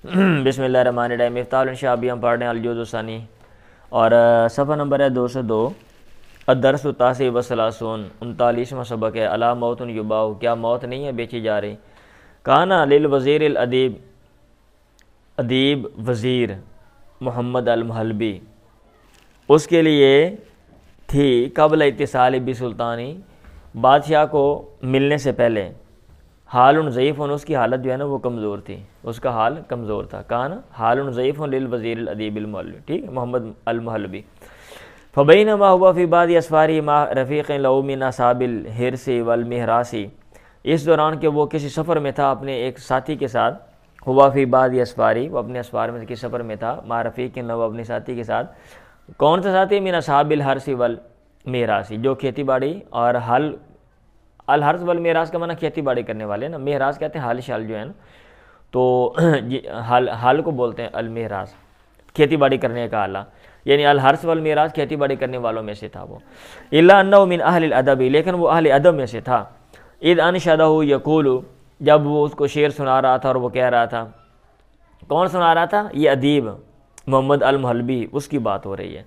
بسم اللہ الرحمن الرحیم۔ مفتاح الانشاء بھی ہم پڑھ رہے ہیں الجزء الثانی اور صفحہ نمبر ہے 202۔ الدرس التاسع والثلاثون، 39واں سبق ہے۔ الا موت یباع، کیا موت نہیں ہے بیچی جا رہی؟ کانا للوزیر الادیب، ادیب وزیر محمد المحلبی، اس کے لیے تھی قبل اتصال بسلطانی، بادشاہ کو ملنے سے پہلے، حال ضعیف، اس کی حالت جو ہے نا وہ کمزور تھی، اس کا حال کمزور تھا۔ کان حال ضعیف للوزیر الادیب المحلبی، ٹھیک، محمد المحلبی۔ فبینما ہوا فی بعض اسفارہ مع رفیق لہ من اصحاب الحرص والمہراس، اس دوران کہ وہ کسی سفر میں تھا اپنے ایک ساتھی کے ساتھ، ہوا فی بعض اسفارہ، وہ اپنے اسفار میں کسی سفر میں تھا، مع رفیق لہ، اپنے ساتھی کے ساتھ۔ کون سا ساتھی؟ من اصحاب الحرث والمہراس، جو کھیتی باڑی اور حل، الحرث والمہراس کا معنی کھیتی باڑی کرنے والے نا، مہراس کہتے ہیں حل شال جو ہے نا، تو حل کو بولتے ہیں المہراس، کھیتی باڑی کرنے کا آلہ، یعنی الحرث والمہراس کھیتی باڑی کرنے والوں میں سے تھا وہ۔ الا انہ من اہل الادب، لیکن وہ اہل ادب میں سے تھا۔ اذ انشدہ یقول، جب وہ اس کو شعر سنا رہا تھا اور وہ کہہ رہا تھا، کون سنا رہا تھا؟ یہ ادیب محمد المحلبی، اس کی بات ہو رہی ہے۔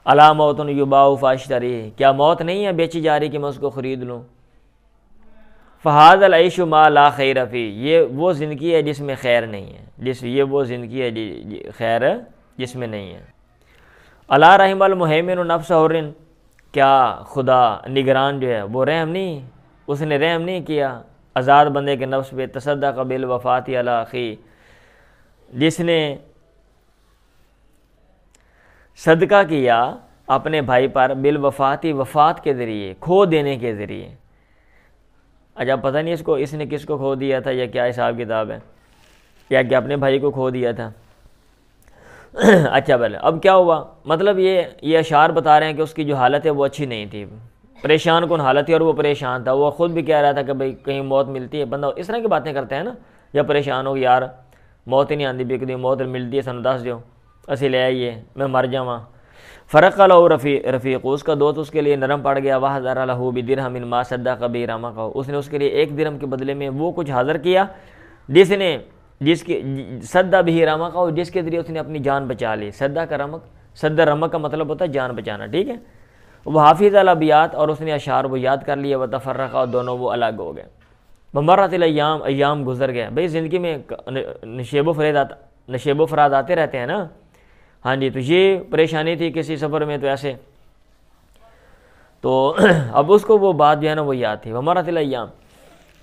الا موت یباع فاشتری، کیا موت نہیں ہے بیچی جا رہی کہ میں اس کو خرید لوں؟ فہذا العیش ما لا خیر فی، یہ وہ زندگی ہے جس میں خیر نہیں ہے، یہ وہ زندگی ہے خیر جس میں نہیں ہے۔ الا رحم المہیمن نفس حر، کیا خدا نگران جو ہے وہ رحم نہیں، اس نے رحم نہیں کیا آزاد بندے کے نفس پہ؟ تصدق بالوفات علی اخی، جس نے صدقہ کیا اپنے بھائی پر، بالوفاتی، وفات کے ذریعے، کھو دینے کے ذریعے۔ اچھا پتہ نہیں اس نے کس کو کھو دیا تھا یا کیا حساب کتاب ہے، یا کہ اپنے بھائی کو کھو دیا تھا۔ اچھا بھلے اب کیا ہوا؟ مطلب یہ اشعار بتا رہے ہیں کہ اس کی جو حالت ہے وہ اچھی نہیں تھی، پریشان کن حالت تھی اور وہ پریشان تھا۔ وہ خود بھی کہہ رہا تھا کہ بھئی کہیں موت ملتی ہے، بندہ اس طرح کی باتیں کرتے ہیں نا، یا پریشان ہو یار موت ہی نہیں آندی، بھی موت ملتی ہے سانوں دس دیو اسی لے آئیے میں مر جاواں۔ فرق لہ رفیق، اس کا دوست اس کے لیے نرم پڑ گیا۔ وحضر لہ بدرہم ما صدق بہ رمقہ، اس نے اس کے لیے 1 درہم کے بدلے میں وہ کچھ حاضر کیا جس کے صدق بہ رمقہ، جس کے ذریعے اس نے اپنی جان بچا لی۔ صدق کا رمق، صدق رمق کا مطلب ہوتا ہے جان بچانا، ٹھیک ہے۔ وہ حافظ الابیات، اور اس نے اشعار وہ یاد کر لیے۔ وتفرقہ، اور دونوں وہ الگ ہو گئے۔ بمرت الايام، ایام گزر گئے۔ بھئی زندگی میں نشیب و فراد آتے رہتے ہیں نا، ہاں جی، تو یہ پریشانی تھی کسی سفر میں، تو ایسے تو اب اس کو وہ بات جو ہے نا وہ یاد تھی۔ ومرت الايام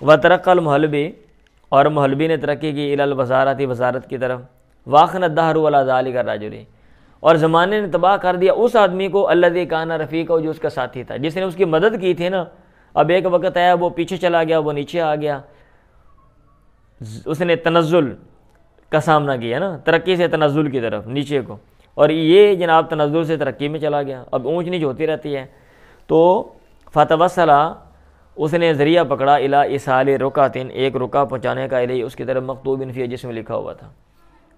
وترقى المحلبی، اور محلبی نے ترقی کی الی الوزارۃ، وزارت کی طرف۔ واخن الدہر علی ذلک الرجل، اور زمانے نے تباہ کر دیا اس آدمی کو، الذی کان رفیقہ، جو اس کا ساتھی تھا، جس نے اس کی مدد کی تھی نا۔ اب ایک وقت آیا وہ پیچھے چلا گیا، وہ نیچے آ گیا، اس نے تنزل کا سامنا کیا نا، ترقی سے تنزل کی طرف، نیچے کو، اور یہ جناب تنزل سے ترقی میں چلا گیا۔ اب اونچ نیچ ہوتی رہتی ہے، تو فتوسلا، اس نے ذریعہ پکڑا، الی ایصال رکعتین، ایک رکعہ پہنچانے کا، الی، اس کی طرف، مکتوب فیہ، جس میں لکھا ہوا تھا۔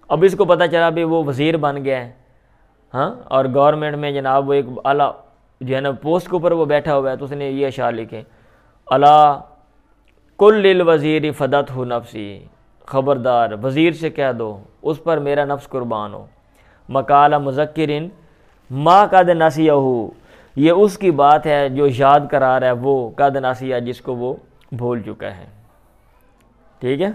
اب اس کو پتہ چلا بھی وہ وزیر بن گیا ہے، ہاں، اور گورنمنٹ میں جناب وہ ایک اعلیٰ جو ہے نا پوسٹ کے اوپر وہ بیٹھا ہوا ہے، تو اس نے یہ اشعار لکھے، الا کل للوزیر فدتہ نفسی، خبردار وزیر سے کہہ دو اس پر میرا نفس قربان ہو۔ مقال مذکرن ما قد نسیہ، یہ اس کی بات ہے جو یاد کرا رہا ہے وہ، قد نسیہ، جس کو وہ بھول چکا ہے، ٹھیک ہے۔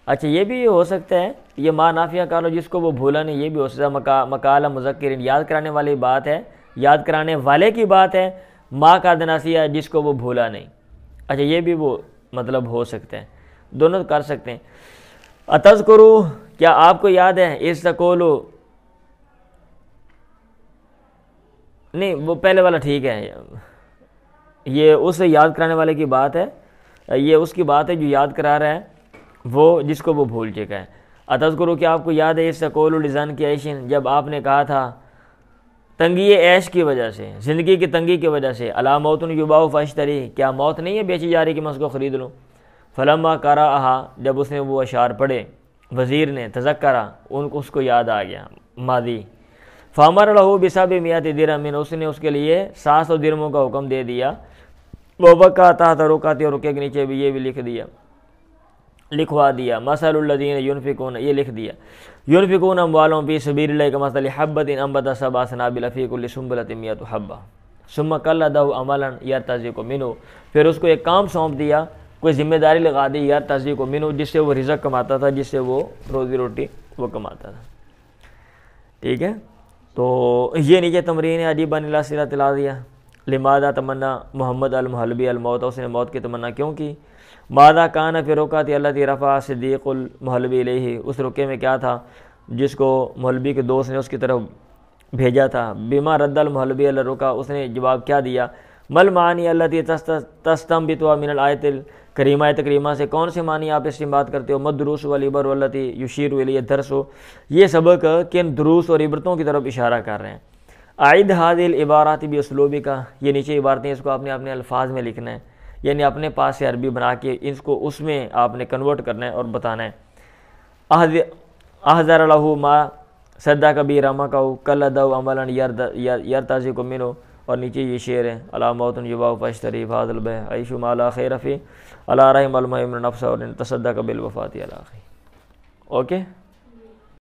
اچھا یہ بھی ہو سکتا ہے، یہ ما نافیہ کہہ لو، جس کو وہ بھولا نہیں، یہ بھی ہو سکتا ہے۔ مقال مذکرن، یاد کرانے والی بات ہے، یاد کرانے والے کی بات ہے، ما قد نسیہ، جس کو وہ بھولا نہیں۔ اچھا یہ بھی وہ مطلب ہو سکتے ہیں، دونوں کر سکتے ہیں۔ اتذکرو، کیا آپ کو یاد ہے؟ اس تقولو، نہیں وہ پہلے والا ٹھیک ہے، یہ اسے یاد کرانے والے کی بات ہے، یہ اس کی بات ہے جو یاد کرا رہا ہے وہ، جس کو وہ بھول چکا ہے۔ اتذکرو، کیا آپ کو یاد ہے؟ اس تقولو لزن کی عیشن، جب آپ نے کہا تھا تنگی عیش کی وجہ سے، زندگی کی تنگی کی وجہ سے، الا موت یباع فاشتری، کیا موت نہیں ہے بیچی جا رہی کہ میں اس کو خرید لوں؟ فلما قرأہا، جب اس نے وہ اشعار پڑھے، وزیر نے، تذکرہ، اس کو یاد آ گیا ماضی۔ فامر لہ بسبع مئۃ درہم، اس نے اس کے لیے 700 درہموں کا حکم دے دیا۔ وبکا تحت رکعت، اور رکعے کے نیچے بھی یہ بھی لکھوا دیا. مثل الذین ینفقون، یہ لکھ دیا. ینفقون اموالهم فی سبیل اللہ کمثل حبۃ انبتت سبع سنابل فی کل سنبلۃ مئۃ حبۃ ثم قلدہ عملا یرتزق منہ. پھر اس کو ایک کام سونپ دیا، کوئی ذمہ داری لگا دی، یرتزق منہ، جس سے وہ رزق کماتا تھا، جس سے وہ روزی روٹی وہ کماتا تھا. ٹھیک ہے، تو یہ نیچے تمرین ہے. عجیب بن صلۃ العادیہ. لماذا تمنا محمد المحلبی الموت، اس نے موت کی تمنا کیوں کی؟ ماذا کان فی رکعۃ التی رفع صدیق المحلبی الیہ، اس رکعے میں کیا تھا جس کو محلبی کے دوست نے اس کی طرف بھیجا تھا. بما رد المحلبی علی الرکع، اس نے جواب کیا دیا؟ مل معنی التی تستنبط من الآیۃ الکریمہ، کریمہ سے کون سے معنی آپ استنباط کرتے ہو؟ مد دروس والعبر والتی یشیر الی الدرس، یہ سبق کن دروس اور عبرتوں کی طرف اشارہ کر رہے ہیں. اعد هذه العبارات باسلوبک، یہ نیچے عبارتیں اس کو آپ نے اپنے الفاظ میں لکھنا ہے، یعنی اپنے پاس سے عربی بنا کے اس کو اس میں آپ نے کنورٹ کرنا ہے اور بتانا ہے. احذر له ما صدق بی رمک قلدہ عملا یرتزق منہ، اور نیچے یہ شعر ہے الا موت یباع فاشتری بهذا البیع عیش ما لا خیر فی الا رحم المؤمن نفسه اور تصدق بالوفاة علی اخیہ. اوکے.